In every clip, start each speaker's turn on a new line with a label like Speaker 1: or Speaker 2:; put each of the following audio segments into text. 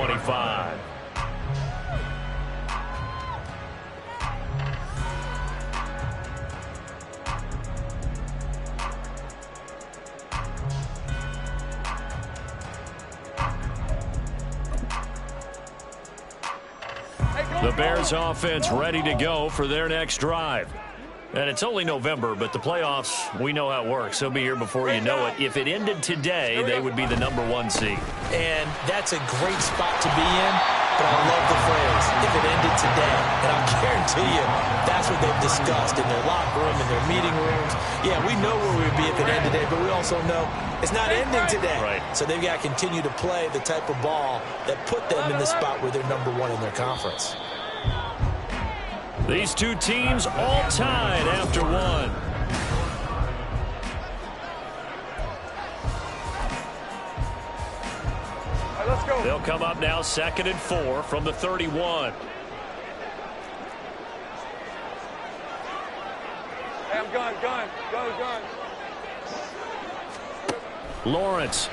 Speaker 1: 25. The Bears offense ready to go for their next drive. And it's only November, but the playoffs, we know how it works. They'll be here before you know it. If it ended today, they would be the #1 seed.
Speaker 2: And that's a great spot to be in, but I love the phrase, if it ended today. And I guarantee you, that's what they've discussed in their locker room, in their meeting rooms. Yeah, we know where we would be if it ended today, but we also know it's not ending today.
Speaker 1: Right.
Speaker 2: So they've got to continue to play the type of ball that put them in the spot where they're #1 in their conference.
Speaker 1: These two teams all tied after one.
Speaker 3: All right, let's go.
Speaker 1: They'll come up now 2nd and 4 from the 31.
Speaker 3: Hey, I'm gun.
Speaker 1: Lawrence.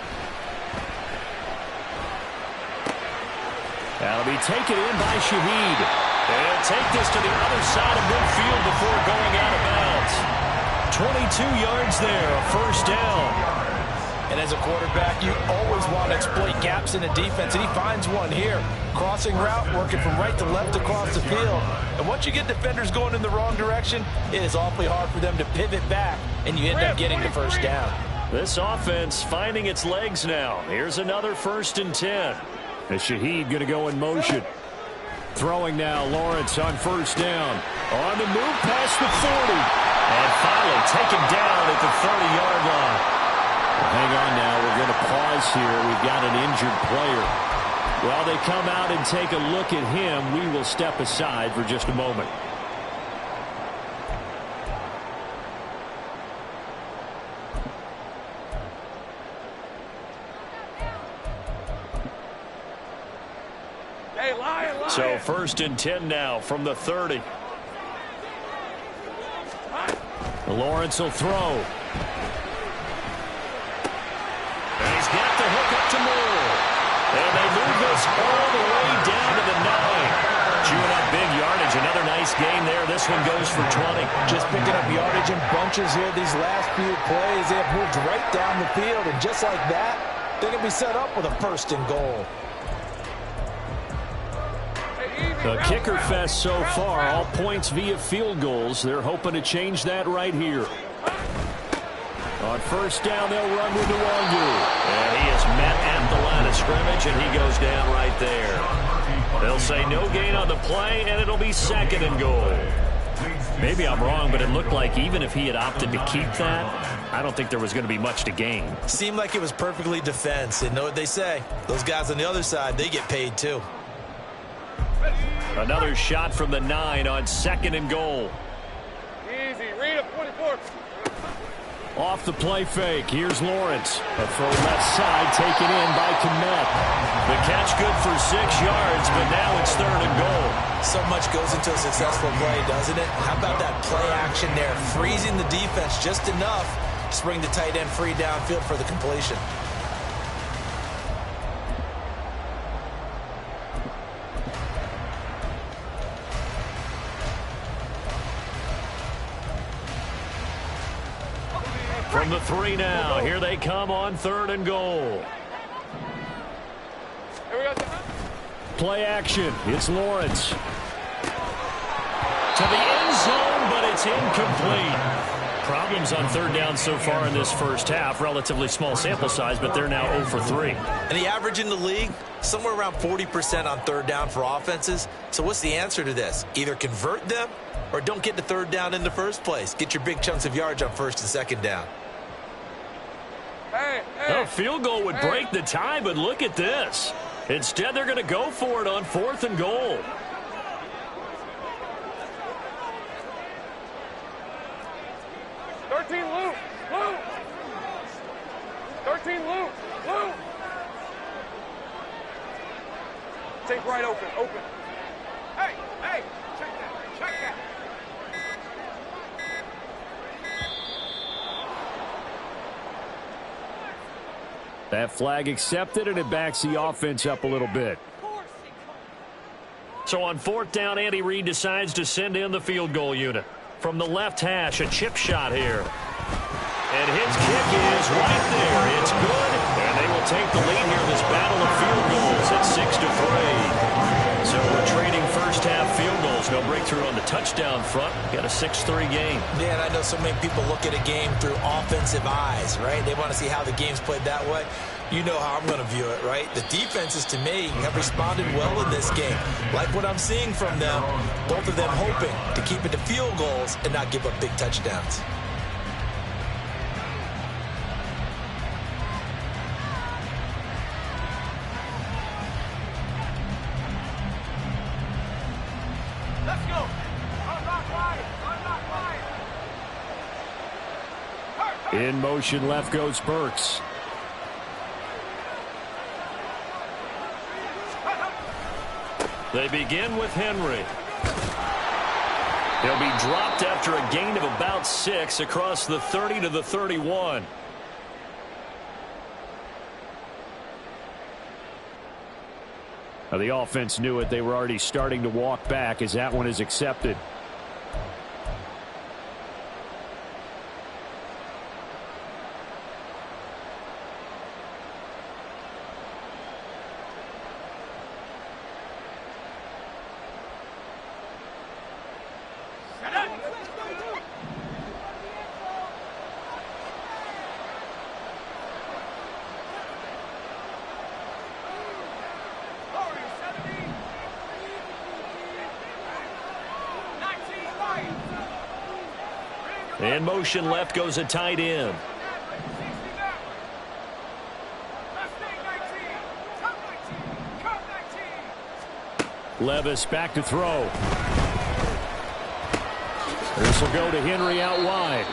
Speaker 1: That'll be taken in by Shaheed. And take this to the other side of midfield before going out of bounds. 22 yards there, a first down.
Speaker 2: And as a quarterback, you always want to exploit gaps in the defense, and he finds one here. Crossing route, working from right to left across the field. And once you get defenders going in the wrong direction, it is awfully hard for them to pivot back, and you end up getting the first down.
Speaker 1: This offense finding its legs now. Here's another 1st and 10. Is Shaheed going to go in motion? Throwing now, Lawrence on 1st down. On the move past the 40. And finally taken down at the 30-yard line. Hang on now, we're going to pause here. We've got an injured player. While they come out and take a look at him, we will step aside for just a moment. So 1st and 10 now from the 30. Lawrence will throw. And he's got the hook up to Moore. And they move this all the way down to the 9. Chewing up big yardage. Another nice gain there. This one goes for 20.
Speaker 2: Just picking up yardage in bunches here these last few plays. They have moved right down the field. And just like that, they're going to be set up with a 1st and goal.
Speaker 1: A kicker fest so far, all points via field goals. They're hoping to change that right here. On 1st down, they'll run with Nwangu. And he is met at the line of scrimmage, and he goes down right there. They'll say no gain on the play, and it'll be 2nd and goal. Maybe I'm wrong, but it looked like even if he had opted to keep that, I don't think there was going to be much to gain.
Speaker 2: Seemed like it was perfectly defense. And know what they say? Those guys on the other side, they get paid too.
Speaker 1: Another shot from the 9 on 2nd and goal.
Speaker 3: Easy. Read up 24.
Speaker 1: Off the play fake. Here's Lawrence. A throw left side taken in by Kmet. The catch good for 6 yards, but now it's 3rd and goal.
Speaker 2: So much goes into a successful play, doesn't it? How about that play action there? Freezing the defense just enough to bring the tight end free downfield for the completion.
Speaker 1: From the 3 now, here they come on 3rd and goal. Play action, it's Lawrence. To the end zone, but it's incomplete. Problems on 3rd down so far in this first half. Relatively small sample size, but they're now 0 for 3.
Speaker 2: And the average in the league, somewhere around 40% on 3rd down for offenses. So what's the answer to this? Either convert them or don't get to 3rd down in the first place. Get your big chunks of yards on 1st and 2nd down.
Speaker 1: A field goal would break the tie, but look at this. Instead, they're going to go for it on 4th and goal.
Speaker 3: Loop. 13 loop. Take right open. Hey, check that.
Speaker 1: That flag accepted, and it backs the offense up a little bit. So on 4th down, Andy Reid decides to send in the field goal unit. From the left hash, a chip shot here. And his kick is right there. It's good, and they will take the lead here in this battle of field goals at 6-3. So we're trading first-half field goals. No breakthrough on the touchdown front. Got a 6-3 game.
Speaker 2: Yeah, and I know so many people look at a game through offensive eyes, right? They want to see how the game's played that way. You know how I'm going to view it, right? The defenses, to me, have responded well in this game. Like what I'm seeing from them, both of them hoping to keep it to field goals and not give up big touchdowns.
Speaker 3: Let's go. Unlock wide. Unlock wide.
Speaker 1: In motion, left goes Burks. They begin with Henry. He'll be dropped after a gain of about 6 across the 30 to the 31. Now, the offense knew it. They were already starting to walk back as that one is accepted. In motion, left goes a tight end. Levis back to throw. This will go to Henry out wide.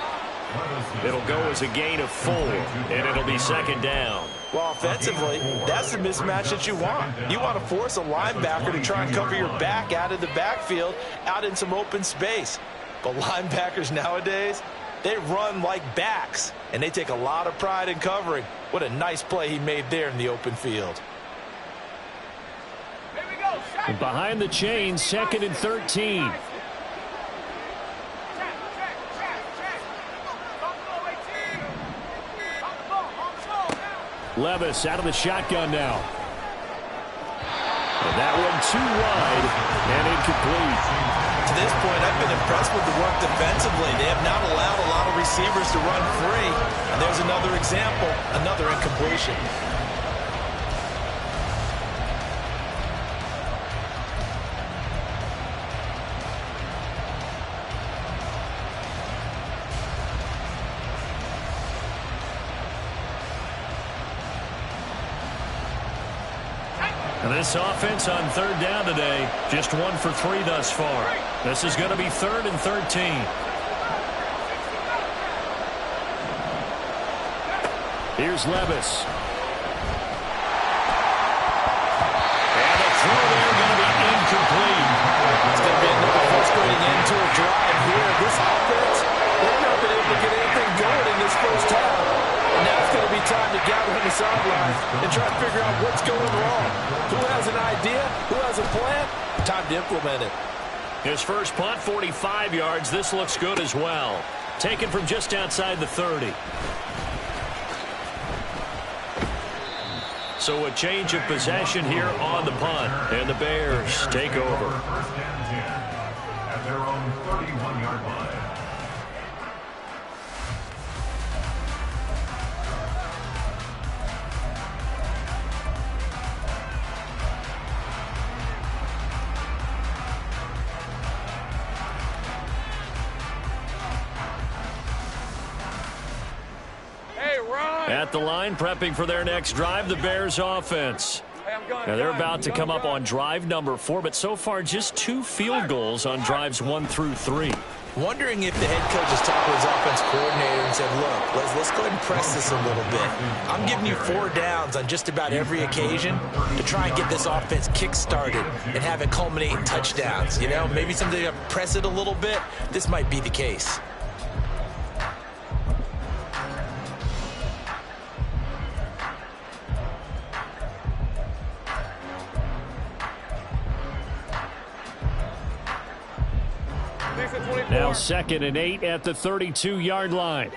Speaker 1: It'll go as a gain of 4, and it'll be 2nd down.
Speaker 2: Well, offensively, that's the mismatch that you want. You want to force a linebacker to try and cover your back out of the backfield, out in some open space. But linebackers nowadays, they run like backs, and they take a lot of pride in covering. What a nice play he made there in the open field.
Speaker 1: And behind the chain, 2nd and 13. Levis out of the shotgun now. And that one too wide and incomplete.
Speaker 2: To this point, I've been impressed with the work defensively. They have not allowed a lot of receivers to run free. And there's another example, another incompletion.
Speaker 1: And this offense on 3rd down today, just 1 for 3 thus far. This is going to be 3rd and 13. Here's Levis. And a throw there going to be incomplete.
Speaker 2: It's going to be another frustrating end to a drive here. This offense, they've not been able to get anything going in this first half. And now it's going to be time to gather on the sideline and try to figure out what's going wrong. Who has an idea? Who has a plan? Time to implement it.
Speaker 1: His first punt, 45 yards. This looks good as well. Taken from just outside the 30. So a change of possession here on the punt. And the Bears take over.
Speaker 4: First and 10 at their own 31-yard line.
Speaker 1: At the line, prepping for their next drive, the Bears offense. Now they're about to come up on drive number 4, but so far just 2 field goals on drives 1 through 3.
Speaker 2: Wondering if the head coach has talked to his offense coordinator and said, look, let's go ahead and press this a little bit. I'm giving you 4 downs on just about every occasion to try and get this offense kick-started and have it culminate in touchdowns. You know, maybe something to press it a little bit. This might be the case.
Speaker 1: Now 2nd and 8 at the 32-yard line.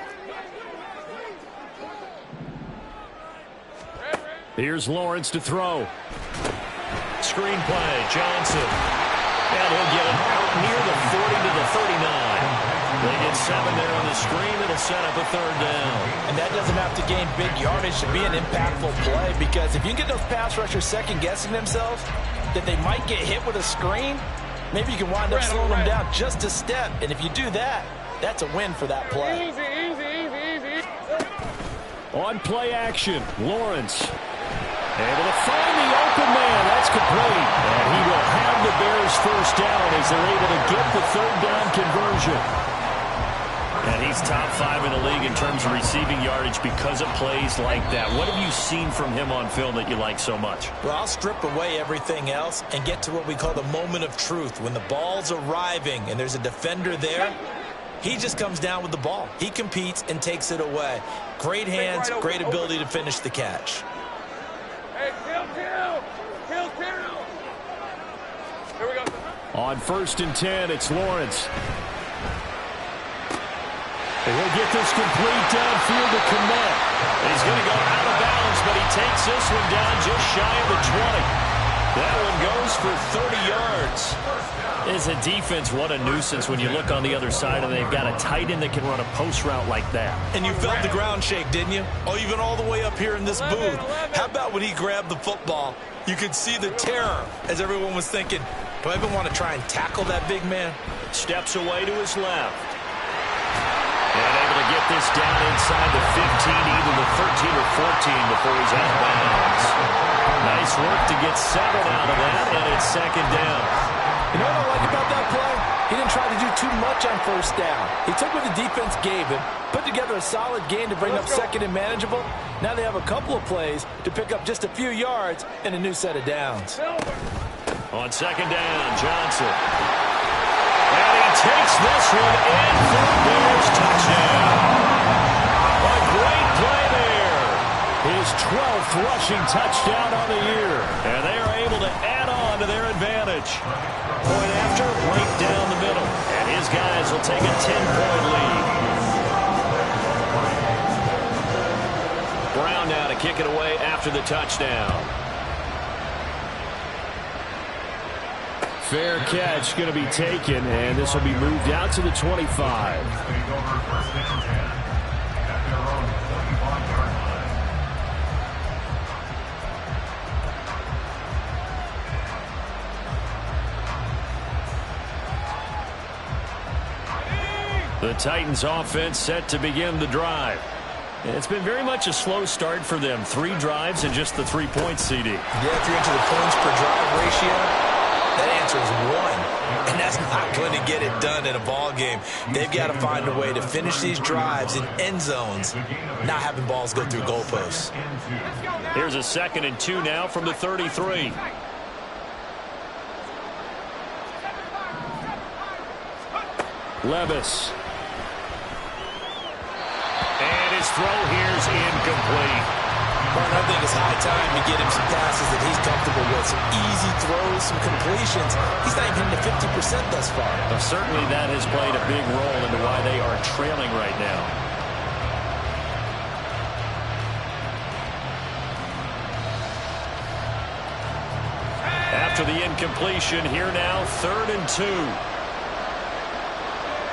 Speaker 1: Here's Lawrence to throw. Screen play, Johnson. And he'll get it out near the 40 to the 39. They get 7 there on the screen. It'll set up a 3rd down.
Speaker 2: And that doesn't have to gain big yardage to be an impactful play, because if you can get those pass rushers second-guessing themselves that they might get hit with a screen, maybe you can wind up slowing them down just a step. And if you do that, that's a win for that play.
Speaker 3: Easy.
Speaker 1: On play action, Lawrence. Able to find the open man. That's complete. And he will have the Bears 1st down as they're able to get the 3rd down conversion. And he's top 5 in the league in terms of receiving yardage because of plays like that. What have you seen from him on film that you like so much?
Speaker 2: Well, I'll strip away everything else and get to what we call the moment of truth. When the ball's arriving and there's a defender there, he just comes down with the ball. He competes and takes it away. Great hands, great ability to finish the catch.
Speaker 3: Hey, kill. Here we go.
Speaker 1: On 1st and 10, it's Lawrence. And he'll get this complete downfield to Kmet. He's going to go out of bounds, but he takes this one down just shy of the 20. That one goes for 30 yards. As a defense, what a nuisance when you look on the other side and they've got a tight end that can run a post route like that. And you felt the ground shake, didn't you? Oh, even all the way up here in this booth. How about when he grabbed the football? You could see the terror as everyone was thinking, do I even want to try and tackle that big man? Steps away to his left. And able to get this down inside the 15, either the 13 or 14 before he's out of bounds. Nice work to get 7 out of that, and it's 2nd down. You know what I like about that play? He didn't try to do too much on 1st down. He took what the defense gave him, put together a solid game to bring up 2nd and manageable. Now they have a couple of plays to pick up just a few yards and a new set of downs. On 2nd down, Johnson. And he takes this one in for the Bears touchdown. A great play there. His 12th rushing touchdown on the year. And they are able to add on to their advantage. Point after, right down the middle. And his guys will take a 10-point lead. Brown now to kick it away after the touchdown. Fair catch going to be taken, and this will be moved out to the 25. The Titans offense set to begin the drive. It's been very much a slow start for them. 3 drives and just the 3 points, CD.
Speaker 2: Yeah, if you're into the points per drive ratio, that answer is 1, and that's not going to get it done in a ball game. They've got to find a way to finish these drives in end zones, not having balls go through goalposts.
Speaker 1: Here's a 2nd and 2 now from the 33. Levis. And his throw here's incomplete.
Speaker 2: Well, I think it's high time to get him some passes that he's comfortable with. Some easy throws, some completions. He's not even hitting the 50% thus far.
Speaker 1: Well, certainly that has played a big role into why they are trailing right now. After the incompletion, here now, 3rd and 2.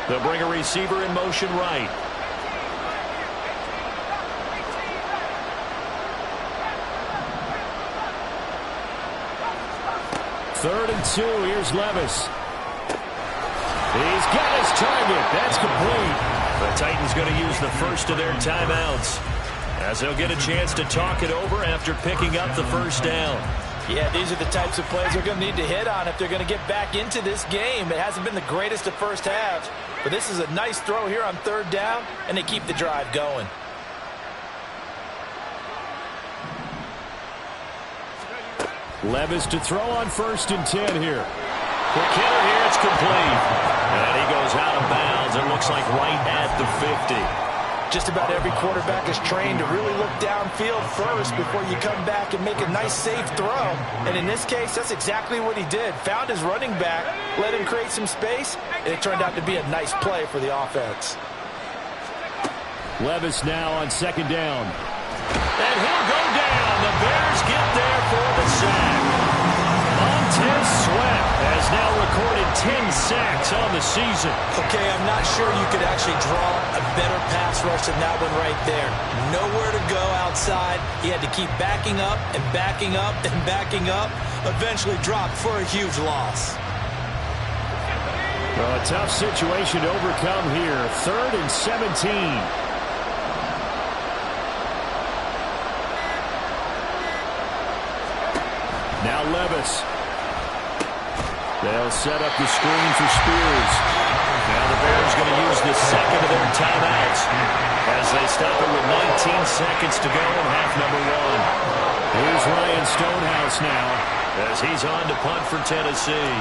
Speaker 1: They'll bring a receiver in motion right. Third and 2. Here's Levis. He's got his target. That's complete. The Titans going to use the first of their timeouts as they'll get a chance to talk it over after picking up the 1st down.
Speaker 2: Yeah, these are the types of plays they're going to need to hit on if they're going to get back into this game. It hasn't been the greatest of first halves, but this is a nice throw here on 3rd down, and they keep the drive going.
Speaker 1: Levis to throw on 1st and 10 here. Quick hitter here, it's complete. And he goes out of bounds. It looks like right at the 50.
Speaker 2: Just about every quarterback is trained to really look downfield first before you come back and make a nice, safe throw. And in this case, that's exactly what he did. Found his running back, let him create some space, and it turned out to be a nice play for the offense.
Speaker 1: Levis now on second down. And he'll go down. The Bears get there for the sack. Montez Sweat has now recorded 10 sacks on the season.
Speaker 2: Okay, I'm not sure you could actually draw a better pass rush than that one right there. Nowhere to go outside. He had to keep backing up and backing up and backing up. Eventually dropped for a huge loss.
Speaker 1: Well, a tough situation to overcome here. 3rd and 17. Now Levis. They'll set up the screen for Spears. Now the Bears going to use the second of their timeouts as they stop it with 19 seconds to go in half number 1. Here's Ryan Stonehouse now as he's on to punt for Tennessee.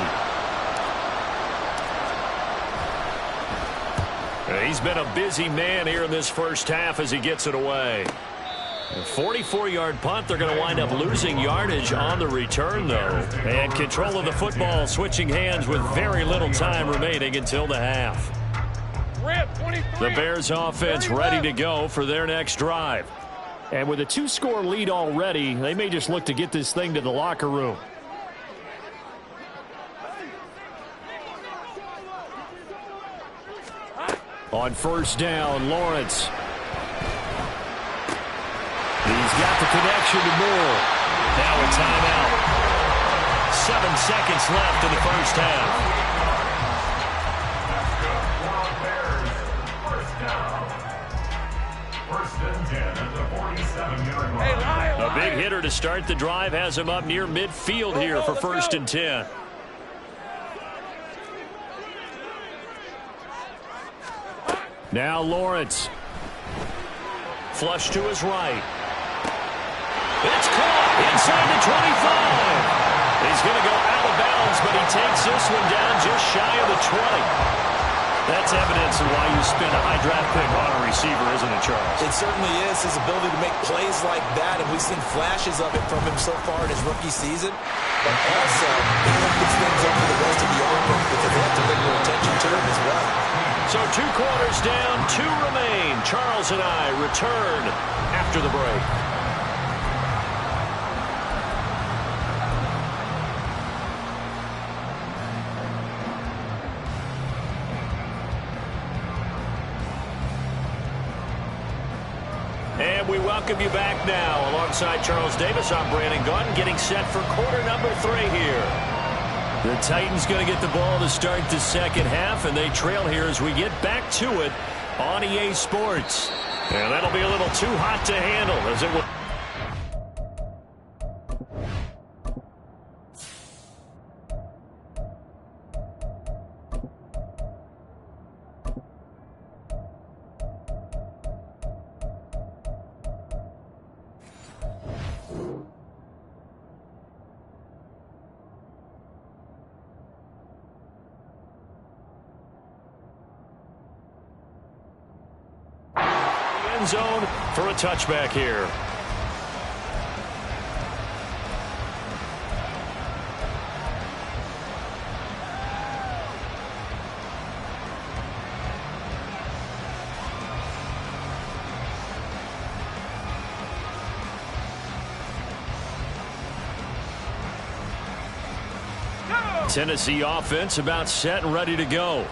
Speaker 1: He's been a busy man here in this first half as he gets it away. A 44-yard punt. They're going to wind up losing yardage on the return, though. And control of the football switching hands with very little time remaining until the half. The Bears offense ready to go for their next drive. And with a 2-score lead already, they may just look to get this thing to the locker room. On first down, Lawrence. He's got the connection to Moore. Now a timeout. 7 seconds left in the first half.
Speaker 4: First and 10 at the 47-yard line.
Speaker 1: A big hitter to start the drive has him up near midfield here for 1st and 10. Now Lawrence. Flush to his right. It's caught inside the 25. He's going to go out of bounds, but he takes this one down just shy of the 20. That's evidence of why you spend a high draft pick on a receiver, isn't it, Charles?
Speaker 2: It certainly is. His ability to make plays like that, and we've seen flashes of it from him so far in his rookie season. But also, he opens things up for the rest of the offense because they have to bring more attention to him as well.
Speaker 1: So 2 quarters down, 2 remain. Charles and I return after the break. And we welcome you back now. Alongside Charles Davis, I'm Brandon Gunn, getting set for quarter number 3 here. The Titans going to get the ball to start the second half, and they trail here as we get back to it on EA Sports. And that'll be a little too hot to handle as it will. Zone for a touchback here. Tennessee offense about set and ready to go.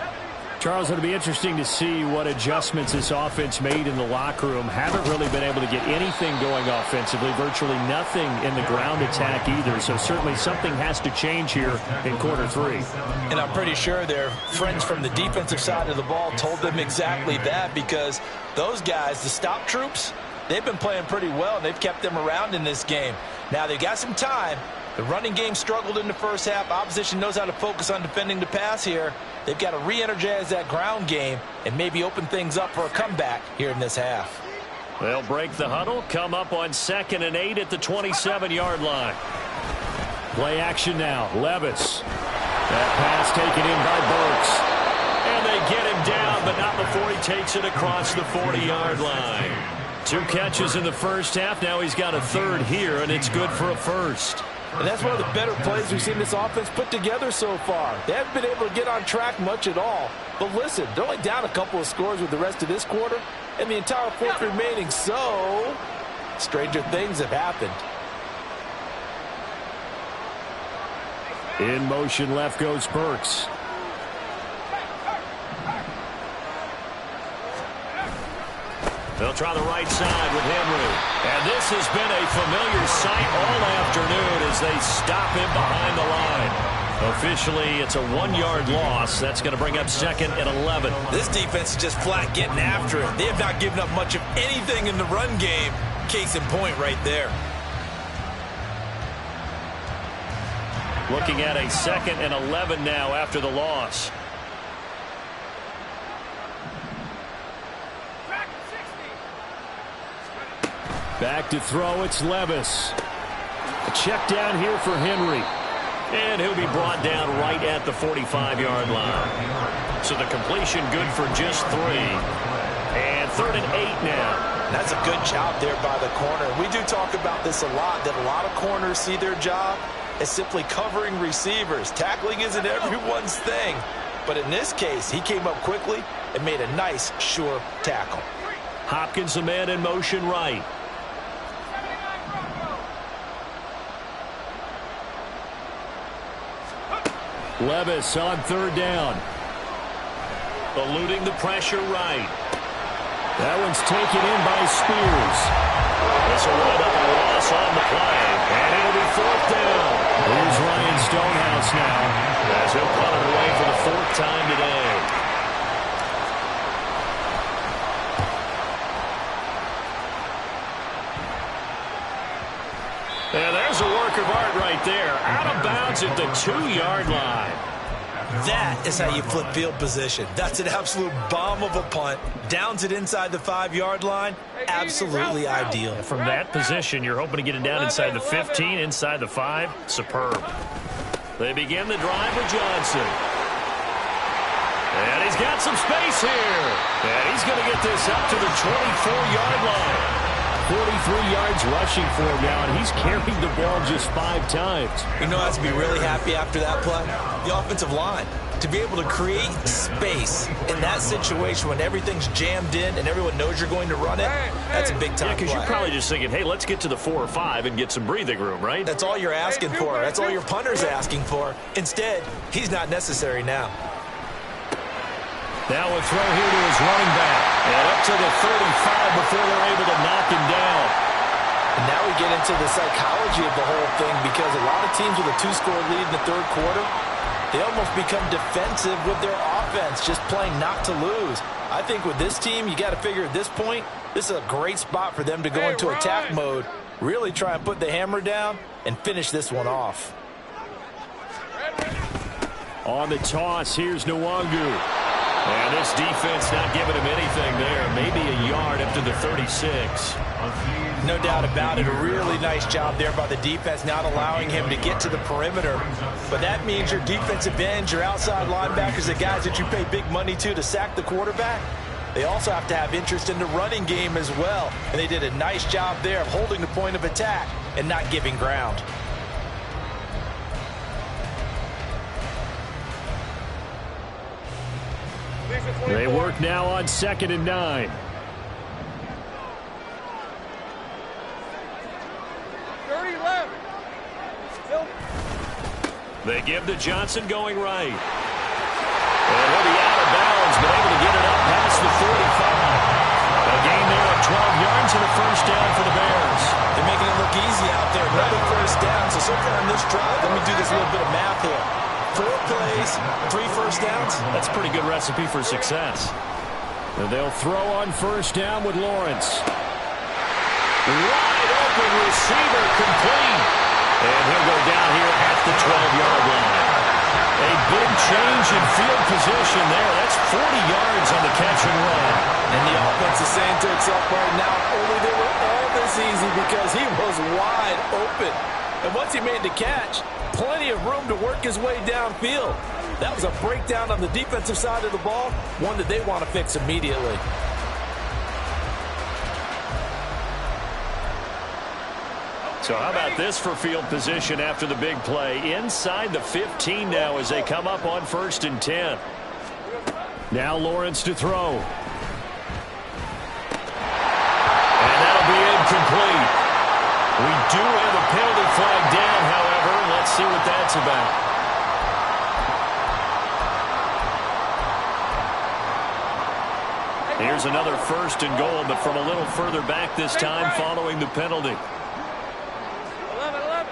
Speaker 1: Charles, it'll be interesting to see what adjustments this offense made in the locker room. Haven't really been able to get anything going offensively, virtually nothing in the ground attack either. So certainly something has to change here in quarter 3.
Speaker 2: And I'm pretty sure their friends from the defensive side of the ball told them exactly that, because those guys, the stop troops, they've been playing pretty well, and they've kept them around in this game. Now they've got some time. The running game struggled in the first half. Opposition knows how to focus on defending the pass here. They've got to re-energize that ground game and maybe open things up for a comeback here in this half.
Speaker 1: They'll break the huddle, come up on 2nd and 8 at the 27-yard line. Play action now. Levis. That pass taken in by Burks. And they get him down, but not before he takes it across the 40-yard line. 2 catches in the first half. Now he's got a third here, and it's good for a first.
Speaker 2: And that's one of the better plays we've seen this offense put together so far. They haven't been able to get on track much at all. But listen, they're only down a couple of scores with the rest of this quarter, and the entire fourth remaining, so stranger things have happened.
Speaker 1: In motion left goes Burks. They'll try the right side with Henry. And this has been a familiar sight all afternoon as they stop him behind the line. Officially, it's a 1-yard loss. That's going to bring up 2nd and 11.
Speaker 2: This defense is just flat getting after it. They have not given up much of anything in the run game. Case in point right there.
Speaker 1: Looking at a 2nd and 11 now after the loss. Back to throw, it's Levis. A check down here for Henry. And he'll be brought down right at the 45-yard line. So the completion good for just 3. And 3rd and 8 now.
Speaker 2: That's a good job there by the corner. We do talk about this a lot, that a lot of corners see their job as simply covering receivers. Tackling isn't everyone's thing. But in this case, he came up quickly and made a nice, sure tackle.
Speaker 1: Hopkins, a man in motion right. Levis on 3rd down. Eluding the pressure right. That one's taken in by Spears. This will wind up a loss on the play. And it'll be 4th down. Here's Ryan Stonehouse now as he'll punt it away for the 4th time today. And there's a work of art right there. Out of bounds at the 2-yard line.
Speaker 2: That is how you flip field position. That's an absolute bomb of a punt. Downs it inside the 5-yard line. Absolutely ideal.
Speaker 1: From that position, you're hoping to get it down inside the 15, inside the 5. Superb. They begin the drive with Johnson. And he's got some space here. And he's going to get this up to the 24-yard line. 43 yards rushing for him now, and he's carried the ball just 5 times.
Speaker 2: You know, has to be really happy after that play. The offensive line, to be able to create space in that situation when everything's jammed in and everyone knows you're going to run it, that's a big-time play.
Speaker 1: Because you're probably just thinking, hey, let's get to the 4 or 5 and get some breathing room, right?
Speaker 2: That's all you're asking for. That's all your punter's asking for. Instead, he's not necessary now.
Speaker 1: Now a throw here to his running back. And up to the 35 before they're able to knock him down.
Speaker 2: And now we get into the psychology of the whole thing, because a lot of teams with a 2-score lead in the 3rd quarter, they almost become defensive with their offense, just playing not to lose. I think with this team, you got to figure at this point, this is a great spot for them to go into attack mode, really try and put the hammer down and finish this one off.
Speaker 1: On the toss, here's Nwangu. And this defense not giving him anything there. Maybe a yard up to the 36.
Speaker 2: No doubt about it. A really nice job there by the defense, not allowing him to get to the perimeter. But that means your defensive ends, your outside linebackers, the guys that you pay big money to sack the quarterback, they also have to have interest in the running game as well. And they did a nice job there of holding the point of attack and not giving ground.
Speaker 1: They work now on 2nd and 9. They give to Johnson going right. And he'll be out of bounds, but able to get it up past the 45. A gain there of 12 yards and a 1st down for the Bears.
Speaker 2: They're making it look easy out there. Another 1st down. So far in this drive, let me do this little bit of math here. 4 plays, 3 1st downs.
Speaker 1: That's a pretty good recipe for success. And they'll throw on 1st down with Lawrence. Wide open receiver, complete. And he'll go down here at the 12-yard line. A big change in field position there. That's 40 yards on the catch and run.
Speaker 2: And the offense is saying to itself right now, only they were all this easy because he was wide open. And once he made the catch, plenty of room to work his way downfield. That was a breakdown on the defensive side of the ball, one that they want to fix immediately.
Speaker 1: So how about this for field position after the big play? Inside the 15 now as they come up on 1st and 10. Now Lawrence to throw. And that'll be incomplete. We do have a penalty flag down, however. Let's see what that's about. Here's another 1st and goal, but from a little further back this time following the penalty.
Speaker 3: 11.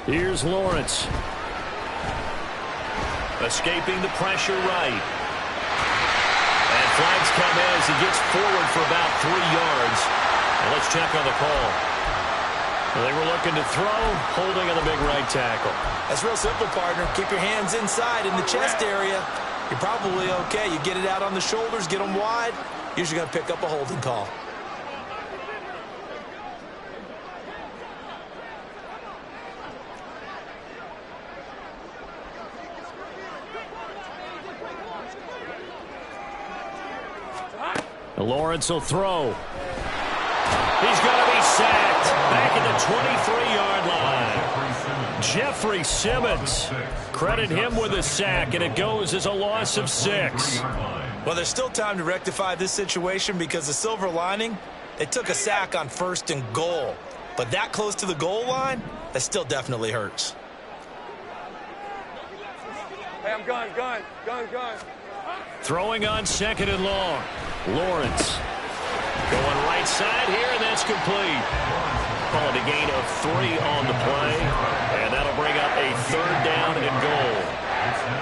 Speaker 1: Here's Lawrence. Escaping the pressure right. And flags come in as he gets forward for about 3 yards. And let's check on the call. Well, they were looking to throw, holding on the big right tackle.
Speaker 2: That's real simple, partner. Keep your hands inside in the chest area. You're probably okay. You get it out on the shoulders, get them wide. Usually going to pick up a holding call.
Speaker 1: Lawrence will throw. He's going to be sacked back at the 23-yard line. Jeffrey Simmons. Credit him with a sack, and it goes as a loss of 6.
Speaker 2: Well, there's still time to rectify this situation because the silver lining, they took a sack on 1st and goal. But that close to the goal line, that still definitely hurts.
Speaker 3: Hey, I'm gone.
Speaker 1: Throwing on 2nd and long. Lawrence going right side here, and that's complete. Call it a gain of 3 on the play, and that'll bring up a 3rd down and goal.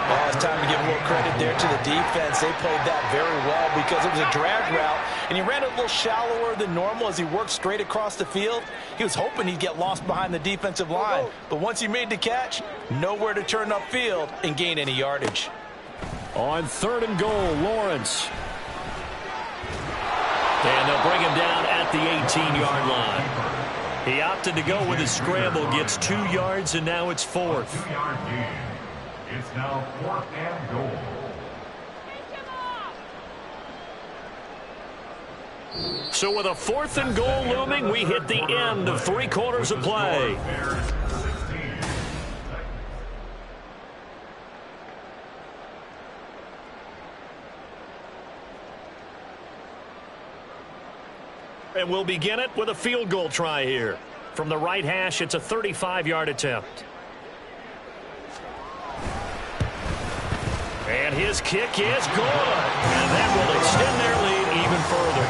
Speaker 2: Oh, it's time to give a little credit there to the defense. They played that very well because it was a drag route, and he ran it a little shallower than normal as he worked straight across the field. He was hoping he'd get lost behind the defensive line, but once he made the catch, nowhere to turn upfield and gain any yardage.
Speaker 1: On 3rd and goal, Lawrence. And they'll bring him down at the 18-yard line. He opted to go with a scramble, gets 2 yards, and now it's 4th.
Speaker 4: 2-yard gain. It's now 4th and goal.
Speaker 1: So with a 4th and goal looming, we hit the end of 3 quarters of play. And we'll begin it with a field goal try here. From the right hash, it's a 35-yard attempt. And his kick is good. And that will extend their lead even further.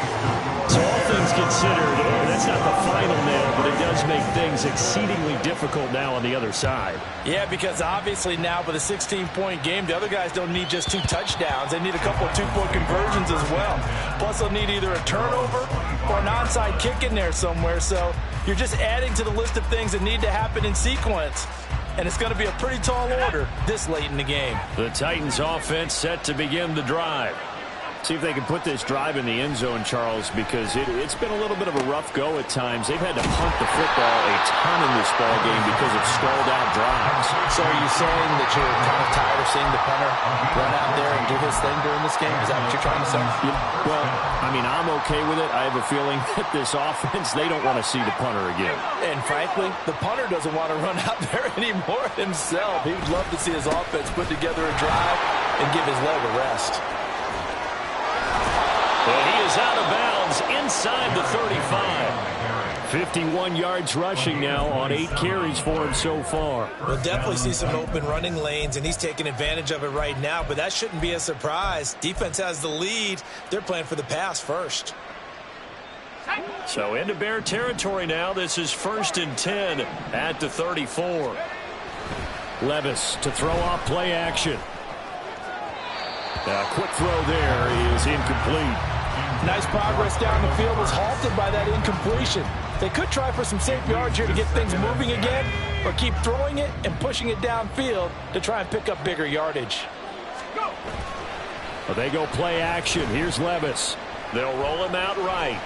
Speaker 1: So all things considered, that's not the final nail, but it does make things exceedingly difficult now on the other side.
Speaker 2: Yeah, because obviously now with a 16-point game, the other guys don't need just 2 touchdowns. They need a couple of 2-point conversions as well. Plus, they'll need either a turnover or an onside kick in there somewhere. So you're just adding to the list of things that need to happen in sequence. And it's going to be a pretty tall order this late in the game.
Speaker 1: The Titans offense set to begin the drive. See if they can put this drive in the end zone, Charles, because it's been a little bit of a rough go at times. They've had to punt the football a ton in this ball game because of stalled out drives.
Speaker 2: So are you saying that you're kind of tired of seeing the punter run out there and do his thing during this game? Is that what you're trying to say?
Speaker 1: Yeah, well, I mean, I'm okay with it. I have a feeling that this offense, they don't want to see the punter again.
Speaker 2: And frankly, the punter doesn't want to run out there anymore himself. He would love to see his offense put together a drive and give his leg a rest.
Speaker 1: And he is out of bounds inside the 35. 51 yards rushing now on 8 carries for him so far.
Speaker 2: We'll definitely see some open running lanes, and he's taking advantage of it right now, but that shouldn't be a surprise. Defense has the lead. They're playing for the pass first.
Speaker 1: So into Bear territory now. This is 1st and 10 at the 34. Levis to throw off play action. A quick throw there is incomplete.
Speaker 2: Nice progress down the field was halted by that incompletion. They could try for some safe yards here to get things moving again, or keep throwing it and pushing it downfield to try and pick up bigger yardage.
Speaker 1: Well, they go play action. Here's Levis. They'll roll him out right.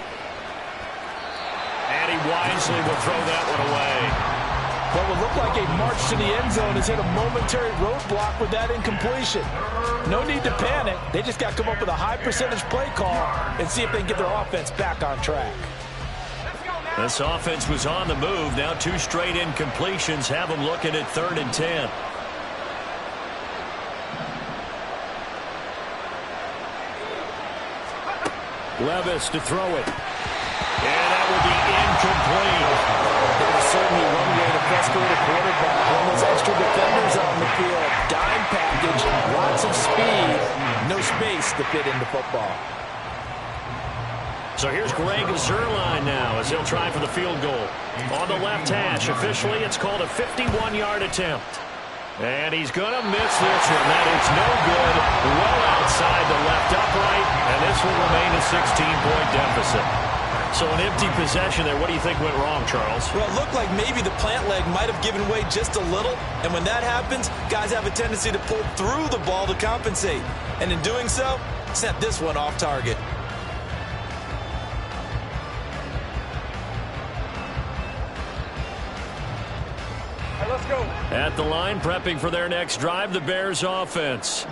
Speaker 1: And he wisely will throw that one away.
Speaker 2: What would look like a decade march to the end zone has hit a momentary roadblock with that incompletion. No need to panic. They just got to come up with a high percentage play call and see if they can get their offense back on track.
Speaker 1: This offense was on the move. Now 2 straight incompletions have them looking at 3rd and 10. Levis to throw it. And that will be incomplete.
Speaker 2: There's certainly one way to frustrate a quarterback. When those extra defenders on the field, dime package, lots of speed, no space to fit into football.
Speaker 1: So here's Greg Zuerlein now as he'll try for the field goal. On the left hash, officially it's called a 51-yard attempt. And he's going to miss this one. That is no good. Well outside the left upright, and this will remain a 16-point deficit. So an empty possession there. What do you think went wrong, Charles?
Speaker 2: Well, it looked like maybe the plant leg might have given way just a little, and when that happens, guys have a tendency to pull through the ball to compensate. And in doing so, sent this one off target.
Speaker 3: Let's go.
Speaker 1: At the line, prepping for their next drive, the Bears offense.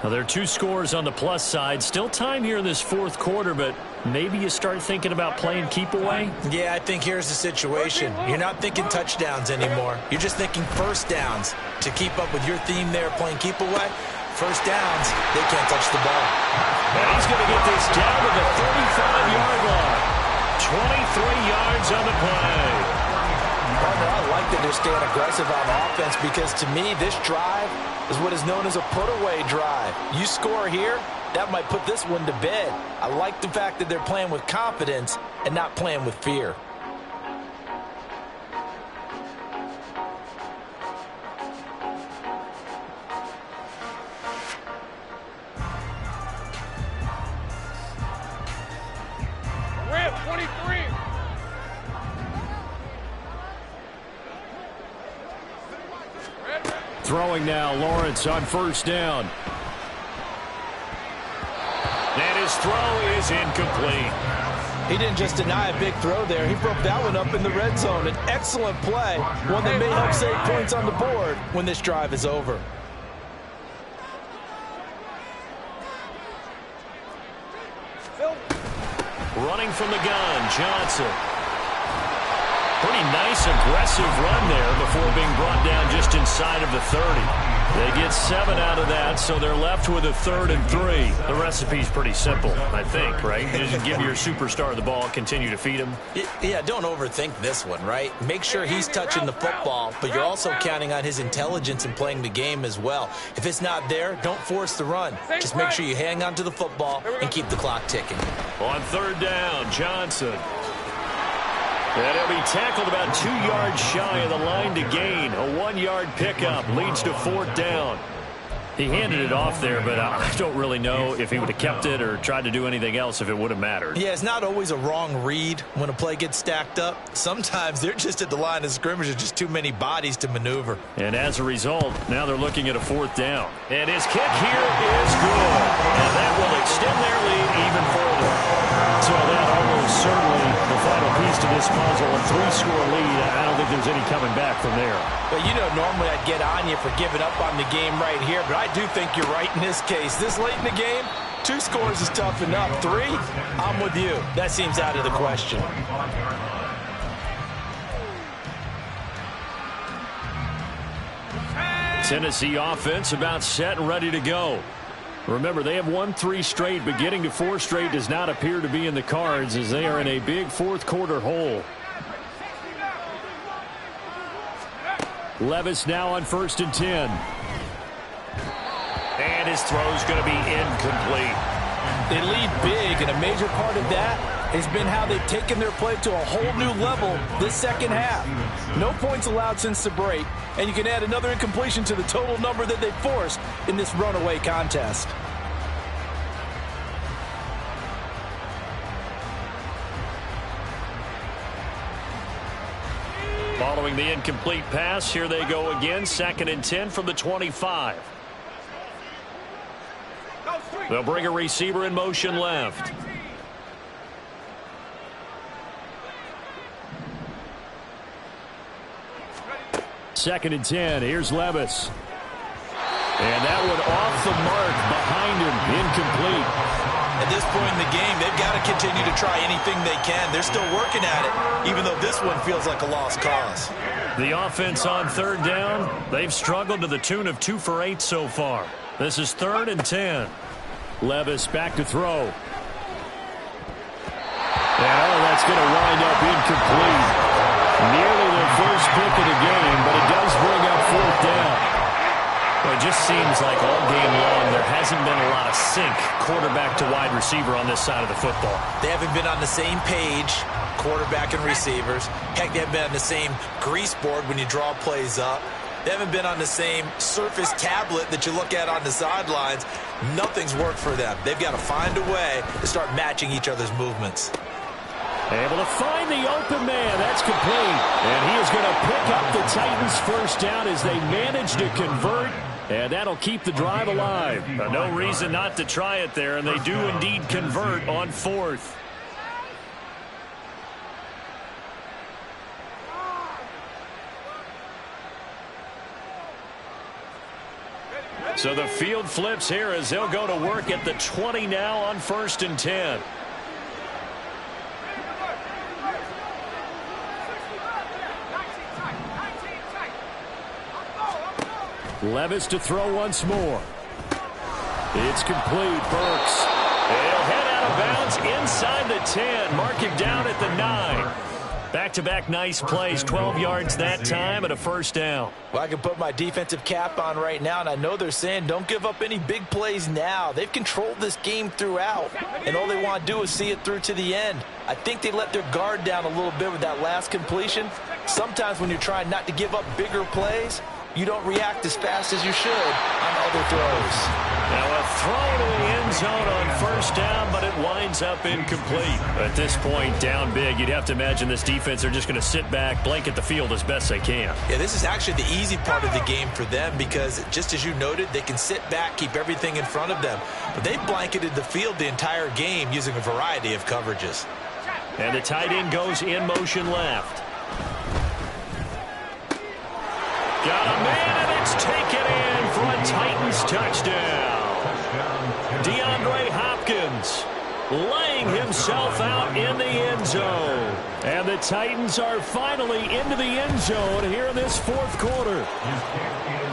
Speaker 1: Now, there are 2 scores on the plus side. Still time here in this 4th quarter, but maybe you start thinking about playing keep away?
Speaker 2: Yeah, I think here's the situation. You're not thinking touchdowns anymore. You're just thinking first downs. To keep up with your theme there, playing keep away, first downs, they can't touch the ball.
Speaker 1: And he's going to get this down to the 35-yard line. 23 yards on the play.
Speaker 2: Partner, I like that they're staying aggressive on offense because to me, this drive is what is known as a put-away drive. You score here, that might put this one to bed. I like the fact that they're playing with confidence and not playing with fear.
Speaker 3: Rip, 23.
Speaker 1: Throwing now, Lawrence on first down. And his throw is incomplete.
Speaker 2: He didn't just deny a big throw there. He broke that one up in the red zone. An excellent play, one that may help save points on the board when this drive is over.
Speaker 1: Running from the gun, Johnson. Pretty nice, aggressive run there before being brought down just inside of the 30. They get 7 out of that, so they're left with a 3rd and 3. The recipe's pretty simple, I think, right? Just give your superstar the ball, continue to feed him.
Speaker 2: Yeah, don't overthink this one, right? Make sure he's touching the football, but you're also counting on his intelligence in playing the game as well. If it's not there, don't force the run. Just make sure you hang on to the football and keep the clock ticking.
Speaker 1: On 3rd down, Johnson. And he'll be tackled about 2 yards shy of the line to gain. A 1-yard pickup leads to 4th down. He handed it off there, but I don't really know if he would have kept it or tried to do anything else if it would have mattered.
Speaker 2: Yeah, it's not always a wrong read when a play gets stacked up. Sometimes they're just at the line of scrimmage. There's just too many bodies to maneuver.
Speaker 1: And as a result, now they're looking at a 4th down. And his kick here is good. And that will extend their lead even further. So that almost certainly the final piece to this puzzle. A 3-score lead. I don't think there's any coming back from there.
Speaker 2: Well, you know, normally I'd get on you for giving up on the game right here, but I do think you're right in this case. This late in the game, 2 scores is tough enough. 3, I'm with you. That seems out of the question.
Speaker 1: Tennessee offense about set and ready to go. Remember, they have won 3 straight, but getting to 4 straight does not appear to be in the cards as they are in a big 4th quarter hole. Levis now on 1st and 10. And his throw's going to be incomplete.
Speaker 2: They lead big, and a major part of that has been how they've taken their play to a whole new level this second half. No points allowed since the break, and you can add another incompletion to the total number that they forced in this runaway contest.
Speaker 1: Following the incomplete pass, here they go again. 2nd and 10 from the 25. They'll bring a receiver in motion left. 2nd and 10. Here's Levis. And that one off the mark behind him. Incomplete.
Speaker 2: At this point in the game, they've got to continue to try anything they can. They're still working at it, even though this one feels like a lost cause.
Speaker 1: The offense on 3rd down, they've struggled to the tune of 2 for 8 so far. This is 3rd and 10. Levis back to throw. And that's going to wind up incomplete. Nearly their first pick of the game, but it does bring up 4th down. Well, it just seems like all game long there hasn't been a lot of sync quarterback to wide receiver on this side of the football.
Speaker 2: They haven't been on the same page, quarterback and receivers. Heck, they haven't been on the same grease board when you draw plays up. They haven't been on the same Surface tablet that you look at on the sidelines. Nothing's worked for them. They've got to find a way to start matching each other's movements.
Speaker 1: Able to find the open man. That's complete. And he is going to pick up the Titans' first down as they manage to convert. And that'll keep the drive alive. No reason not to try it there, and they do indeed convert on 4th. So the field flips here as they'll go to work at the 20 now on 1st and 10. Levis to throw once more. It's complete. Burks. He'll head out of bounds inside the 10. Mark him down at the 9. Back-to-back nice plays. 12 yards that time and a first down.
Speaker 2: Well, I can put my defensive cap on right now, and I know they're saying don't give up any big plays now. They've controlled this game throughout, and all they want to do is see it through to the end. I think they let their guard down a little bit with that last completion. Sometimes when you're trying not to give up bigger plays, you don't react as fast as you should on other throws.
Speaker 1: Now a throw to the end zone on 1st down, but it winds up incomplete. At this point, down big, you'd have to imagine this defense are just going to sit back, blanket the field as best they can.
Speaker 2: Yeah, this is actually the easy part of the game for them because, just as you noted, they can sit back, keep everything in front of them. But they've blanketed the field the entire game using a variety of coverages.
Speaker 1: And the tight end goes in motion left. Got a man, and it's taken in for a Titans touchdown. DeAndre Hopkins laying himself out in the end zone. And the Titans are finally into the end zone here in this 4th quarter.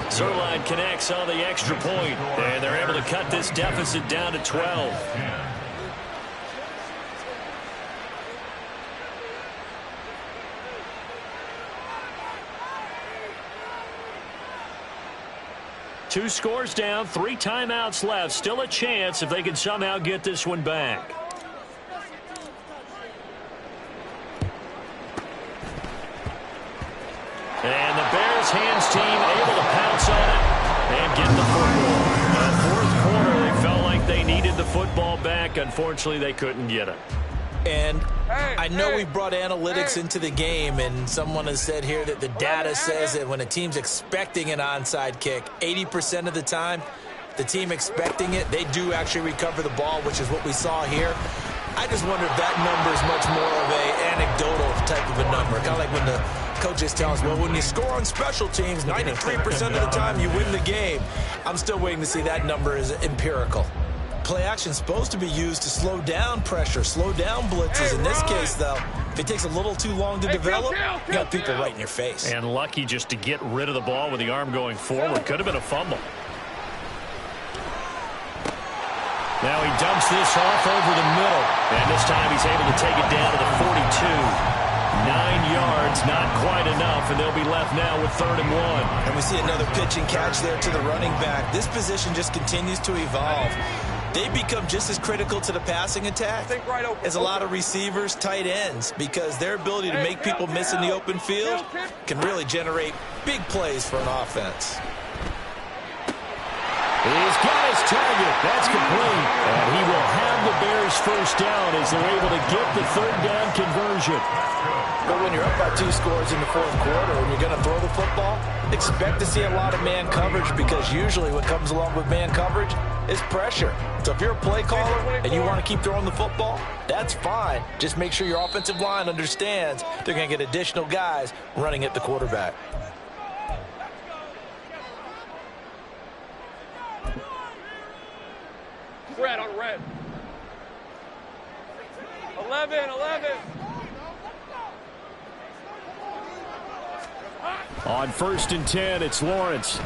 Speaker 1: Zerline connects on the extra point, and they're able to cut this deficit down to 12. Two scores down, 3 timeouts left. Still a chance if they can somehow get this one back. And the Bears hands team able to pounce on it and get the football. The 4th quarter, they felt like they needed the football back. Unfortunately, they couldn't get it.
Speaker 2: And I know we brought analytics into the game, and someone has said here that the data says that when a team's expecting an onside kick, 80% of the time, the team expecting it, they do actually recover the ball, which is what we saw here. I just wonder if that number is much more of an anecdotal type of a number. Kind of like when the coaches tell us, well, when you score on special teams, 93% of the time you win the game. I'm still waiting to see that number is empirical. Play action is supposed to be used to slow down pressure, slow down blitzes. In this case, though, if it takes a little too long to develop, you got people right in your face.
Speaker 1: And lucky just to get rid of the ball with the arm going forward. Could have been a fumble. Now he dumps this off over the middle. And this time he's able to take it down to the 42. 9 yards, not quite enough, and they'll be left now with 3rd and 1.
Speaker 2: And we see another pitch and catch there to the running back. This position just continues to evolve. They become just as critical to the passing attack as a lot of receivers, tight ends, because their ability to make people miss in the open field can really generate big plays for an offense.
Speaker 1: He's got his target. That's complete. And he will have the Bears first down as they're able to get the 3rd down conversion.
Speaker 2: But when you're up by 2 scores in the 4th quarter and you're going to throw the football, expect to see a lot of man coverage, because usually what comes along with man coverage is pressure. So if you're a play caller and you want to keep throwing the football, that's fine. Just make sure your offensive line understands they're going to get additional guys running at the quarterback.
Speaker 3: red, on red. 11.
Speaker 1: On 1st and 10, it's Lawrence. And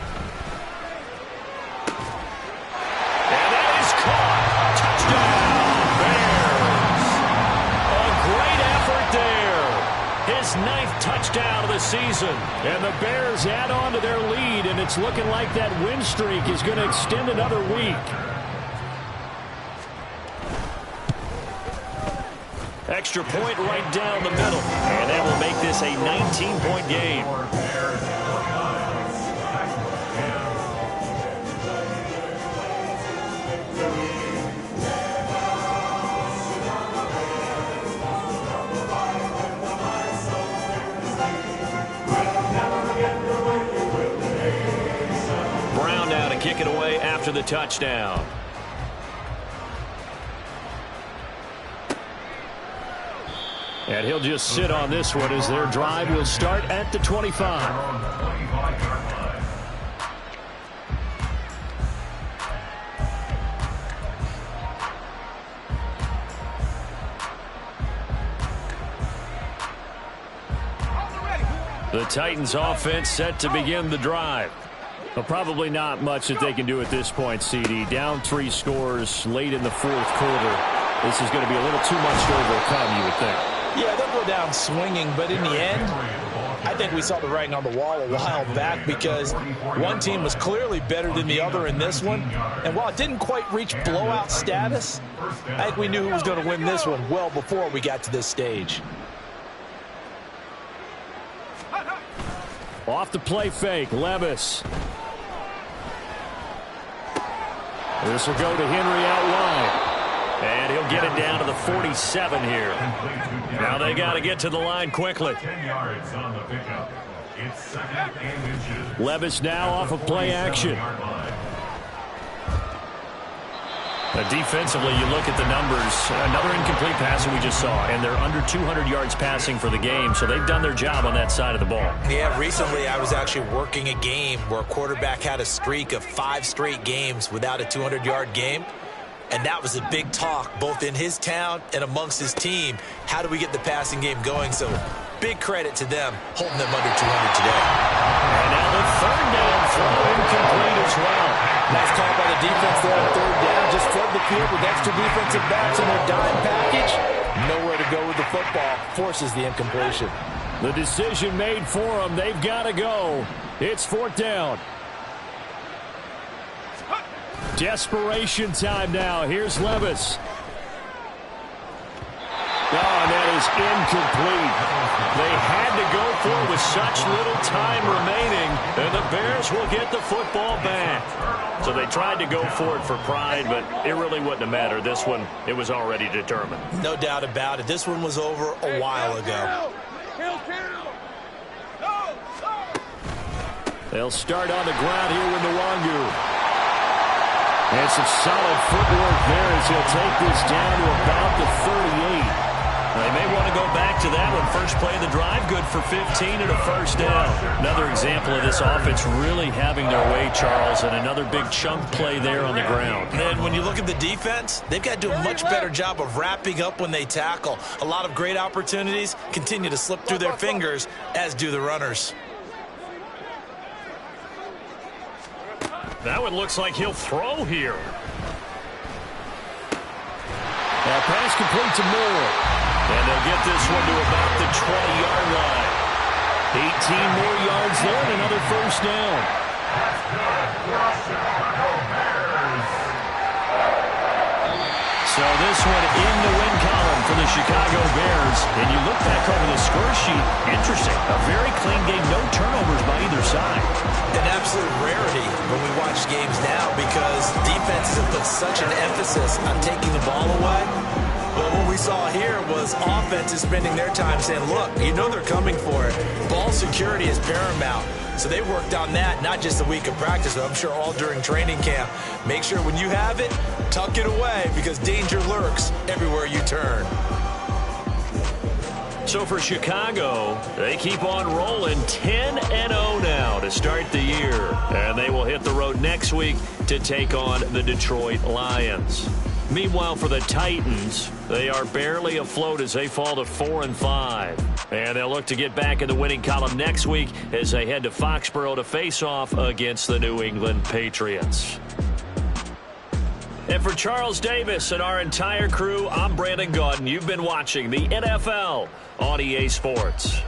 Speaker 1: that is caught. Touchdown, Bears. A great effort there. His 9th touchdown of the season. And the Bears add on to their lead, and it's looking like that win streak is going to extend another week. Extra point right down the middle. And that will make this a 19-point game. Brown now to kick it away after the touchdown. And he'll just sit on this one as their drive will start at the 25. The Titans offense set to begin the drive. But probably not much that they can do at this point, CD. Down 3 scores late in the 4th quarter. This is going to be a little too much to overcome, you would think.
Speaker 2: Yeah, they'll go down swinging, but in the end, I think we saw the writing on the wall a while back because one team was clearly better than the other in this one. And while it didn't quite reach blowout status, I think we knew who was going to win this one well before we got to this stage.
Speaker 1: Off the play fake, Levis. This will go to Henry out wide. And he'll get it down to the 47 here. Now they got to get to the line quickly.
Speaker 4: 10 yards on the pickup. It's 2nd and inches.
Speaker 1: Levis now off of play action. Defensively, you look at the numbers. Another incomplete pass that we just saw, and they're under 200 yards passing for the game, so they've done their job on that side of the ball.
Speaker 5: Yeah, recently I was actually working a game where a quarterback had a streak of 5 straight games without a 200-yard game. And that was a big talk, both in his town and amongst his team. How do we get the passing game going? So big credit to them, holding them under 200 today.
Speaker 1: And now the 3rd down throw incomplete as well.
Speaker 2: Nice call by the defense there on 3rd down. Just flood the field with extra defensive backs in their dime package. Nowhere to go with the football. Forces the incompletion.
Speaker 1: The decision made for them. They've got to go. It's 4th down. Desperation time now. Here's Levis. Oh, and that is incomplete. They had to go for it with such little time remaining, and the Bears will get the football back. So they tried to go for it for pride, but it really wouldn't have mattered. This one, it was already determined.
Speaker 5: No doubt about it. This one was over a while ago.
Speaker 1: They'll start on the ground here with Nwangu. And some solid footwork there as he'll take this down to about the 38. They may want to go back to that one. First play of the drive, good for 15 and a 1st down. Another example of this offense really having their way, Charles, and another big chunk play there on the ground.
Speaker 5: And when you look at the defense, they've got to do a much better job of wrapping up when they tackle. A lot of great opportunities continue to slip through their fingers, as do the runners.
Speaker 1: That one looks like he'll throw here. Pass complete to Moore. And they'll get this one to about the 20-yard line. 18 more yards there and another 1st down. So this one in the win column for the Chicago Bears. And you look back over the score sheet, interesting. A very clean game, no turnovers by either side.
Speaker 5: An absolute rarity when we watch games now because defenses have put such an emphasis on taking the ball away. But what we saw here was offenses spending their time saying, look, you know they're coming for it. Ball security is paramount. So they worked on that, not just a week of practice, but I'm sure all during training camp. Make sure when you have it, tuck it away because danger lurks everywhere you turn.
Speaker 1: So for Chicago, they keep on rolling 10-0 now to start the year. And they will hit the road next week to take on the Detroit Lions. Meanwhile, for the Titans, they are barely afloat as they fall to 4-5. And they'll look to get back in the winning column next week as they head to Foxborough to face off against the New England Patriots. And for Charles Davis and our entire crew, I'm Brandon Gaudin. You've been watching the NFL on EA Sports.